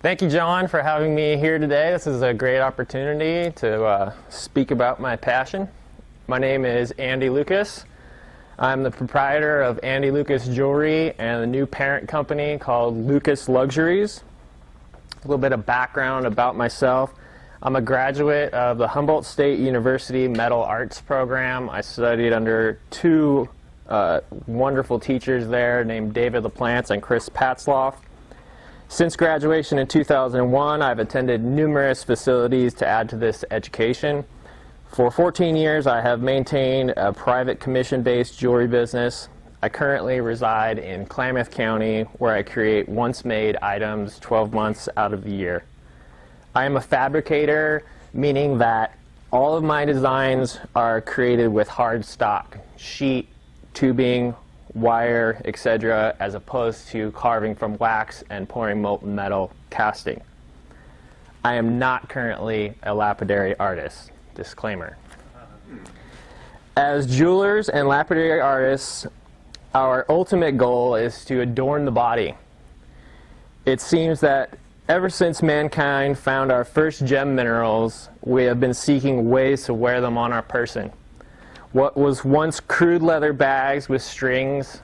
Thank you, John, for having me here today. This is a great opportunity to speak about my passion. My name is Andy Lucas. I'm the proprietor of Andy Lucas Jewelry and the new parent company called Lucas Luxuries. A little bit of background about myself. I'm a graduate of the Humboldt State University Metal Arts program. I studied under two wonderful teachers there named David LaPlante and Chris Patzloff. Since graduation in 2001, I've attended numerous facilities to add to this education. For 14 years, I have maintained a private commission-based jewelry business. I currently reside in Klamath County, where I create once-made items 12 months out of the year. I am a fabricator, meaning that all of my designs are created with hard stock, sheet, tubing, wire, etc., as opposed to carving from wax and pouring molten metal casting. I am not currently a lapidary artist. Disclaimer. As jewelers and lapidary artists, our ultimate goal is to adorn the body. It seems that ever since mankind found our first gem minerals, we have been seeking ways to wear them on our person. What was once crude leather bags with strings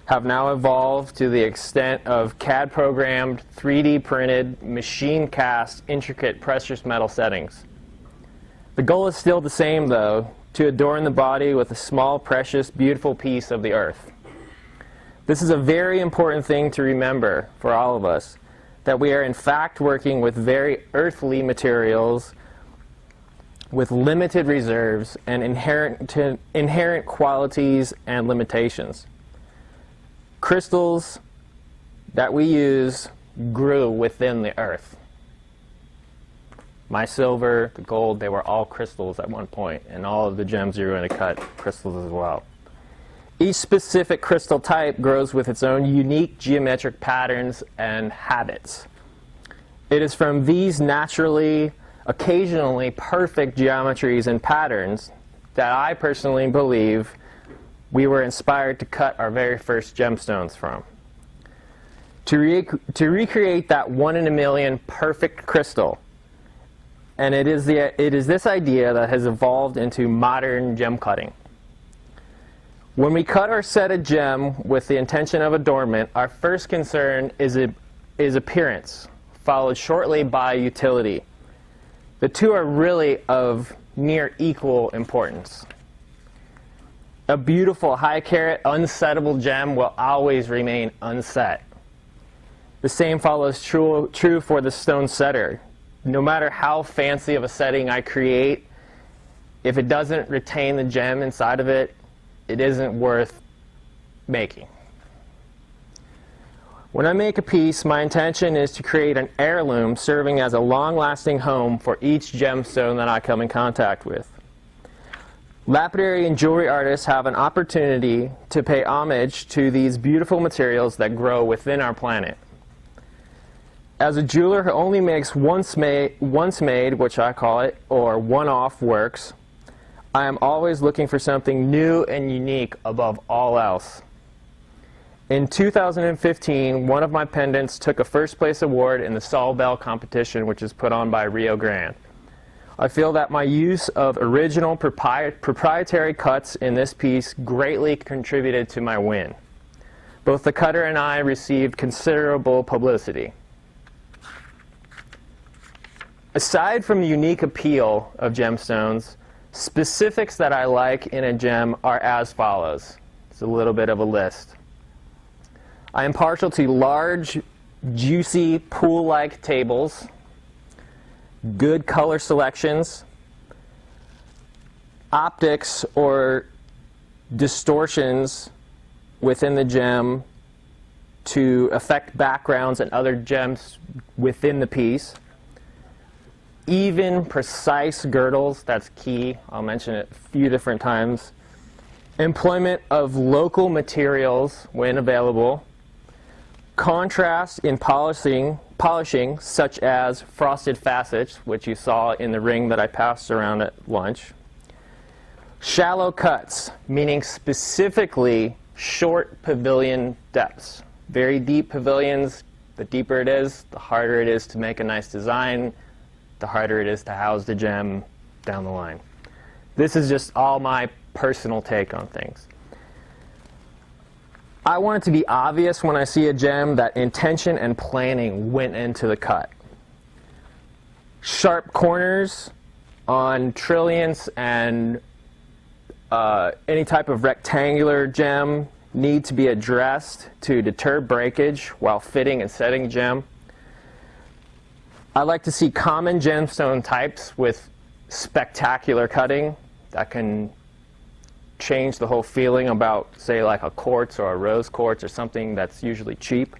have now evolved to the extent of CAD-programmed, 3D printed, machine-cast, intricate precious metal settings. The goal is still the same, though, to adorn the body with a small, precious, beautiful piece of the earth. This is a very important thing to remember for all of us, that we are in fact working with very earthly materials with limited reserves and inherent qualities and limitations. Crystals that we use grew within the earth. My silver, the gold, they were all crystals at one point, and all of the gems you're going to cut, crystals as well. Each specific crystal type grows with its own unique geometric patterns and habits. It is from these naturally, occasionally perfect geometries and patterns that I personally believe we were inspired to cut our very first gemstones from. To recreate that 1 in a million perfect crystal, and it is this idea that has evolved into modern gem cutting. When we cut or set a gem with the intention of adornment, our first concern is appearance, followed shortly by utility. The two are really of near equal importance. A beautiful high-carat, unsettable gem will always remain unset. The same follows true for the stone setter. No matter how fancy of a setting I create, if it doesn't retain the gem inside of it, it isn't worth making. When I make a piece, my intention is to create an heirloom serving as a long-lasting home for each gemstone that I come in contact with. Lapidary and jewelry artists have an opportunity to pay homage to these beautiful materials that grow within our planet. As a jeweler who only makes once made, which I call it, or one-off works, I am always looking for something new and unique above all else. In 2015, one of my pendants took a first-place award in the Saul Bell competition, which is put on by Rio Grande. I feel that my use of original proprietary cuts in this piece greatly contributed to my win. Both the cutter and I received considerable publicity. Aside from the unique appeal of gemstones, specifics that I like in a gem are as follows. It's a little bit of a list. I am partial to large, juicy, pool-like tables, good color selections, optics or distortions within the gem to affect backgrounds and other gems within the piece, even, precise girdles, that's key. I'll mention it a few different times. Employment of local materials when available. Contrast in polishing, such as frosted facets, which you saw in the ring that I passed around at lunch. Shallow cuts, meaning specifically short pavilion depths. Very deep pavilions The deeper it is, the harder it is to make a nice design, the harder it is to house the gem down the line. This is just all my personal take on things. I want it to be obvious when I see a gem that intention and planning went into the cut. Sharp corners on trillions and any type of rectangular gem need to be addressed to deter breakage while fitting and setting gem. I like to see common gemstone types with spectacular cutting that can change the whole feeling about, say, like a quartz or a rose quartz or something that's usually cheap.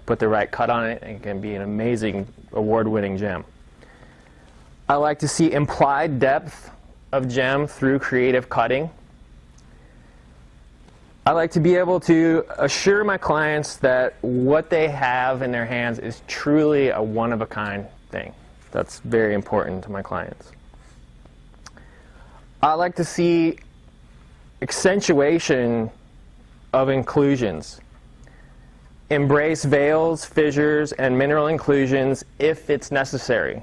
Put the right cut on it and it can be an amazing award-winning gem. I like to see implied depth of gem through creative cutting. I like to be able to assure my clients that what they have in their hands is truly a one-of-a-kind thing. That's very important to my clients. I like to see accentuation of inclusions. Embrace veils, fissures, and mineral inclusions if it's necessary.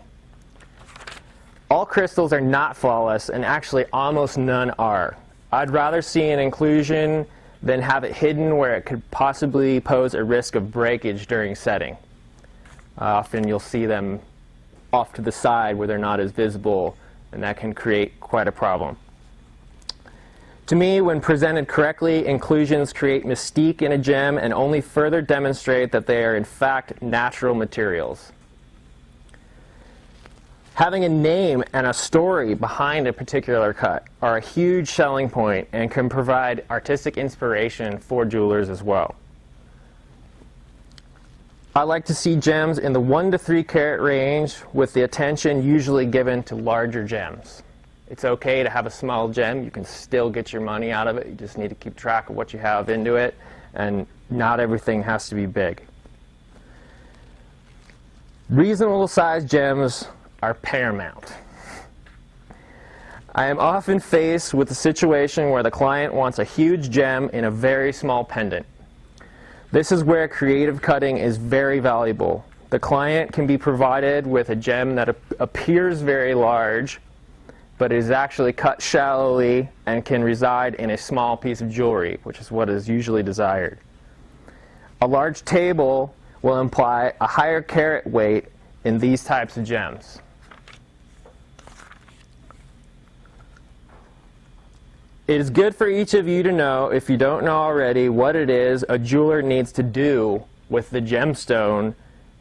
All crystals are not flawless, and actually almost none are. I'd rather see an inclusion than have it hidden where it could possibly pose a risk of breakage during setting. Often you'll see them off to the side where they're not as visible, and that can create quite a problem. To me, when presented correctly, inclusions create mystique in a gem and only further demonstrate that they are in fact natural materials. Having a name and a story behind a particular cut are a huge selling point and can provide artistic inspiration for jewelers as well. I like to see gems in the 1 to 3 carat range with the attention usually given to larger gems. It's okay to have a small gem. You can still get your money out of it. You just need to keep track of what you have into it, and not everything has to be big. Reasonable sized gems are paramount. I am often faced with a situation where the client wants a huge gem in a very small pendant. This is where creative cutting is very valuable. The client can be provided with a gem that appears very large, but is actually cut shallowly and can reside in a small piece of jewelry, which is what is usually desired. A large table will imply a higher carat weight in these types of gems. It is good for each of you to know, if you don't know already, what it is a jeweler needs to do with the gemstone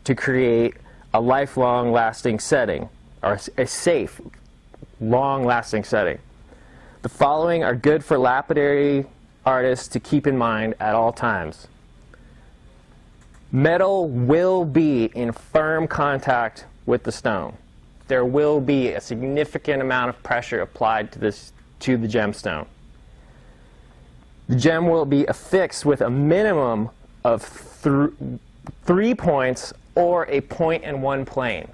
to create a lifelong lasting setting, or a safe, long-lasting setting. The following are good for lapidary artists to keep in mind at all times. Metal will be in firm contact with the stone. There will be a significant amount of pressure applied to the gemstone. The gem will be affixed with a minimum of 3 points or a point and one plane.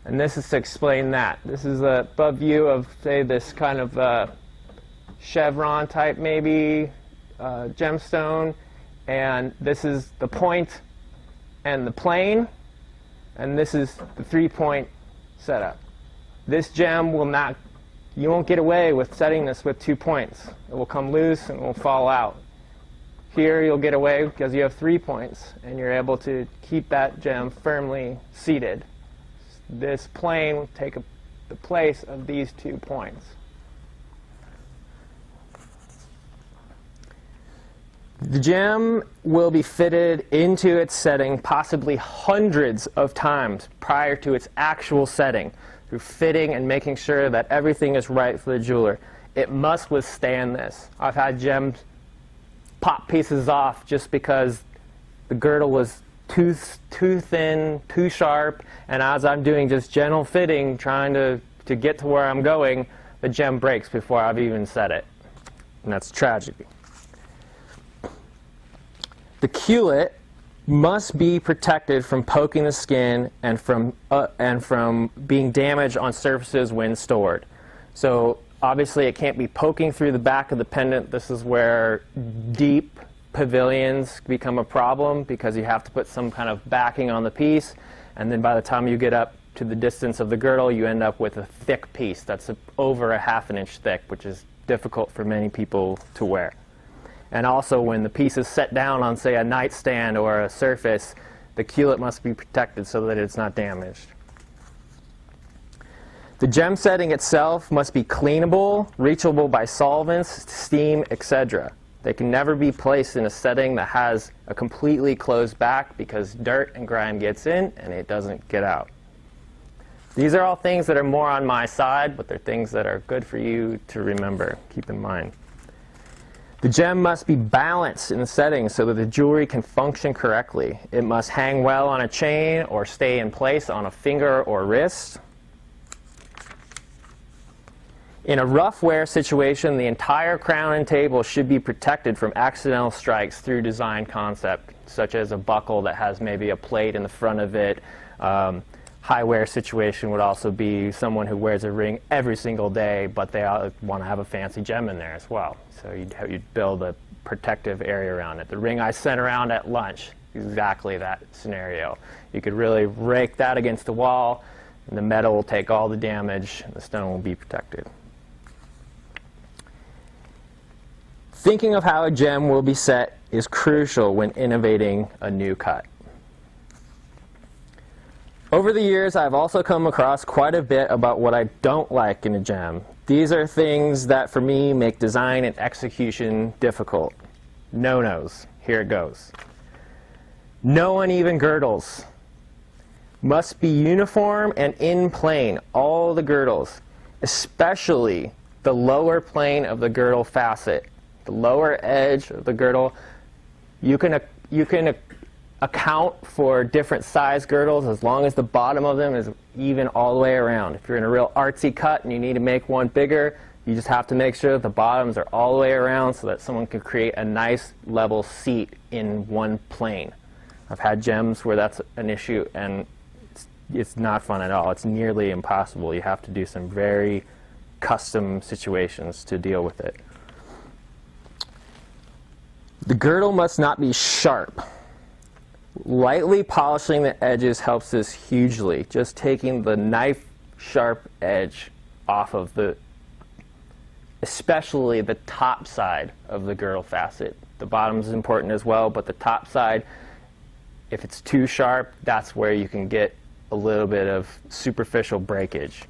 And this is to explain that. This is a above view of, say, this kind of chevron type maybe gemstone. And this is the point and the plane. And this is the 3-point setup. This gem will not, you won't get away with setting this with 2 points. It will come loose and it will fall out. Here you'll get away because you have 3 points and you're able to keep that gem firmly seated. This plane will take the place of these 2 points. The gem will be fitted into its setting possibly hundreds of times prior to its actual setting, through fitting and making sure that everything is right for the jeweler. It must withstand this. I've had gems pop pieces off just because the girdle was too thin, too sharp, and as I'm doing just gentle fitting, trying to get to where I'm going, the gem breaks before I've even set it. And that's tragedy. The culet must be protected from poking the skin and from being damaged on surfaces when stored. So obviously it can't be poking through the back of the pendant. This is where deep pavilions become a problem because you have to put some kind of backing on the piece, and then by the time you get up to the distance of the girdle, you end up with a thick piece that's over a ½ an inch thick, which is difficult for many people to wear. And also, when the piece is set down on, say, a nightstand or a surface, the culet must be protected so that it's not damaged. The gem setting itself must be cleanable, reachable by solvents, steam, etc. They can never be placed in a setting that has a completely closed back because dirt and grime gets in and it doesn't get out. These are all things that are more on my side, but they're things that are good for you to remember, keep in mind. The gem must be balanced in the setting so that the jewelry can function correctly. It must hang well on a chain or stay in place on a finger or wrist. In a rough wear situation, the entire crown and table should be protected from accidental strikes through design concept, such as a buckle that has maybe a plate in the front of it. High wear situation would also be someone who wears a ring every single day, but they want to have a fancy gem in there as well. So you'd build a protective area around it. The ring I sent around at lunch, exactly that scenario. You could really rake that against the wall, and the metal will take all the damage, and the stone will be protected. Thinking of how a gem will be set is crucial when innovating a new cut. Over the years, I've also come across quite a bit about what I don't like in a gem. These are things that, for me, make design and execution difficult. No-nos. Here it goes. No uneven girdles. Must be uniform and in plane, all the girdles, especially the lower plane of the girdle facet. The lower edge of the girdle, you can account for different size girdles as long as the bottom of them is even all the way around. If you're in a real artsy cut and you need to make one bigger, you just have to make sure that the bottoms are all the way around so that someone can create a nice level seat in one plane. I've had gems where that's an issue, and it's not fun at all. It's nearly impossible. You have to do some very custom situations to deal with it. The girdle must not be sharp. Lightly polishing the edges helps this hugely. Just taking the knife-sharp edge off of especially the top side of the girdle facet. The bottom is important as well, but the top side, if it's too sharp, that's where you can get a little bit of superficial breakage.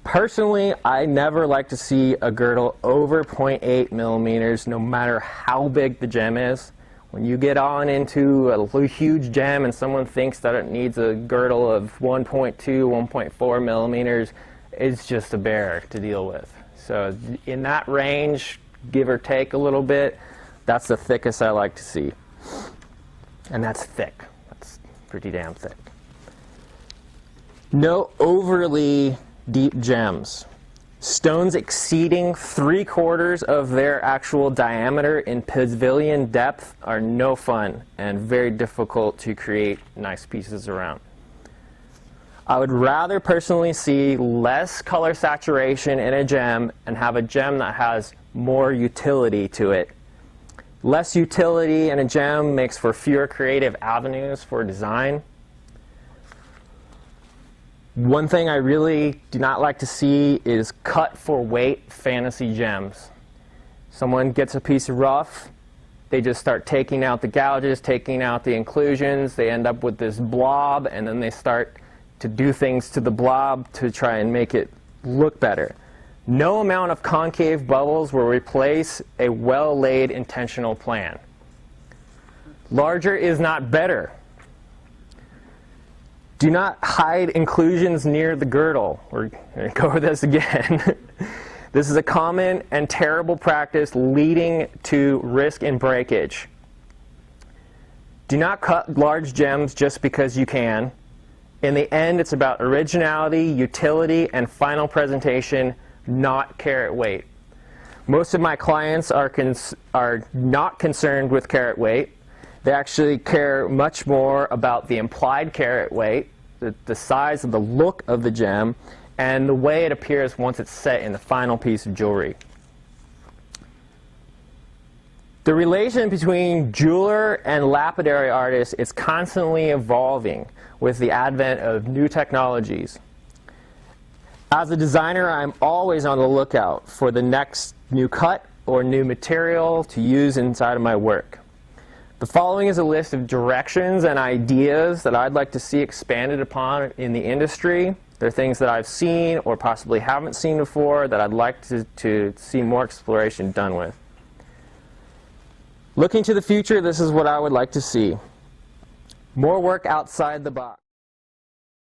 Personally, I never like to see a girdle over 0.8 millimeters, no matter how big the gem is. When you get on into a huge gem and someone thinks that it needs a girdle of 1.2, 1.4 millimeters, it's just a bear to deal with. So in that range, give or take a little bit, that's the thickest I like to see. And that's thick. That's pretty damn thick. No overly deep gems. Stones exceeding 3/4 of their actual diameter in pavilion depth are no fun and very difficult to create nice pieces around. I would rather personally see less color saturation in a gem and have a gem that has more utility to it. Less utility in a gem makes for fewer creative avenues for design. One thing I really do not like to see is cut-for-weight fantasy gems. Someone gets a piece of rough, they just start taking out the gouges, taking out the inclusions, they end up with this blob, and then they start to do things to the blob to try and make it look better. No amount of concave bubbles will replace a well-laid intentional plan. Larger is not better. Do not hide inclusions near the girdle. We're going to go over this again. This is a common and terrible practice leading to risk and breakage. Do not cut large gems just because you can. In the end, it's about originality, utility, and final presentation, not carat weight. Most of my clients are not concerned with carat weight. They actually care much more about the implied carat weight, the size of the look of the gem, and the way it appears once it's set in the final piece of jewelry. The relation between jeweler and lapidary artist is constantly evolving with the advent of new technologies. As a designer, I'm always on the lookout for the next new cut or new material to use inside of my work. The following is a list of directions and ideas that I'd like to see expanded upon in the industry. They're things that I've seen or possibly haven't seen before that I'd like to see more exploration done with. Looking to the future, this is what I would like to see. More work outside the box.